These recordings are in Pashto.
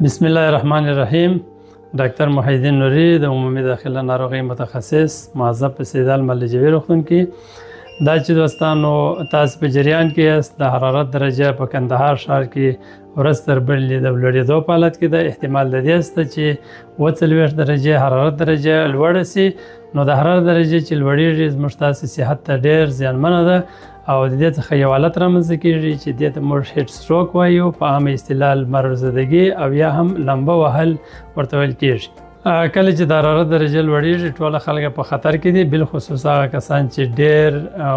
بسم الله الرحمن الرحیم. ډاکټر محیدین نوري د عمومي داخله ناروغي متخصص معذب په سیدال ملجوي روغتون کې. دا چې دوستانو تاسو په جریان کې یاست، د حرارت درجه په کندهار ښار کې ورځ تر بلې د لوړېدو په حالت کې ده. احتمال د دې شته چې 40 درجې حرارت درجه لوړه سي. نو د حرارت درجه چې لوړېږي زموږ ستاسو صحت ته ډېر زیانمنه ده او د دې څخه یو حالت رامنځته کېږي چې دې ته موږ هیډ سټروک وایو، په عامه اصطلاح لمر زدګي او یا هم لمبه وهل ورته ویل کېږي. کله چې د حرارت درجه لوړېږي ټوله خلک په خطر کې دي، بالخصوص هغه کسان چې ډېر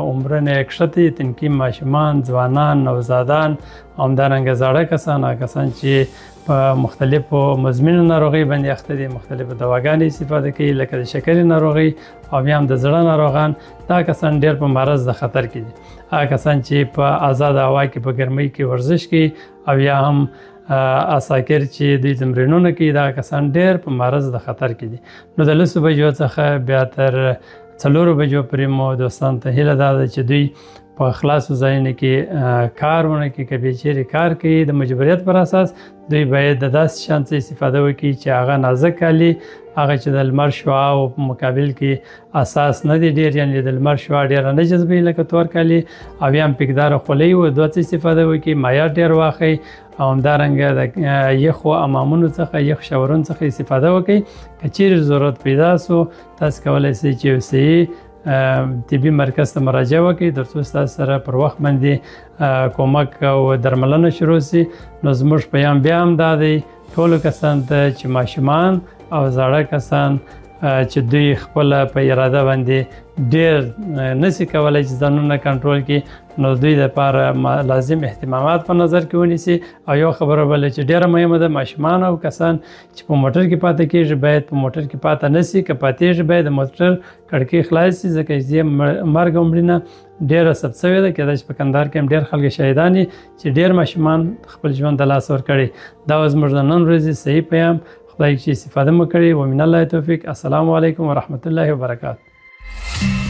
عمرونه یې کښته، تنکي ماشومان، ځوانان، نوزادان او همدارنګه زاړه کسان، هغه کسان چې په مختلفو مزمنو ناروغۍ باندې اخته دي، مختلفو دواګانې استفاده کوي لکه د شکرې ناروغۍ او بیا هم د زړه ناروغان. دا کسان ډېر په مرض د خطر کې دي. هغه کسان چې په آزاد هوا کې په ګرمۍ کې ورزش کوي او یا هم اساکر چې دوی تمرینونه کوي، دا کسان ډېر په مرض د خطر کې دي. نو د 10 بجو څخه بیا تر 4 بجو پورې مو دوستان ته هیله دا ده چې دوی په خلاصو ځایونو کې کار ونه کړي. که بیا چیرې کار کوي د مجبوریت پر اساس، دوی باید د داسې شیانو څخه استفاده وکړي چې هغه نازک کالي، هغه چې د لمر شعاع په مقابل کې اساس نه دی ډېر، یعنې د لمر شعاع ډېره نه جذبوي لکه تور کالي، او یا هم پیکداره خولۍ و دوه څه استفاده وکړي، مایعات ډېر واخلئ او همدارنګه د یخو امامونو څخه، یخ شاورونو څخه استفاده وکړئ. که چیرې ضرورت پیدا سو، تاسو کولی شئ چې یو صحي طبي مرکز ته مراجعه وکړئ ترڅو ستاسو سره پر وخت باندې کومک او درملنه شروع سي. نو زموږ پیغام بیا هم دا دی ټولو کسانو ته چې ماشومان او زاړه کسان چې دوی خپل په اراده باندې ډېر نشي کولی چې ځانونه کنټرول کړي، نو دوی لپاره لازم اهتمامات په نظر کې ونیسي. او یو خبره بله چې ډېره مهمه ده، ماشومان او کسان چې په موټر کې پاتې کېږي باید په موټر کې پاتې نشي. که پاتېږي باید د موټر کړکۍ خلاص شي، ځکه چې مرګ او مړینه ډېره ثبت شوې ده. کېدای شي په کندهار کې هم ډېر خلک شهیدان دي چې ډېر ماشومان خپل ژوند د لاسه ورکړي. دا زموږ د نن ورځې صحیح پیغام. خدای چې استفاده مو کړي. ومن الله توفیق. السلام علیکم ورحمت الله وبرکاته.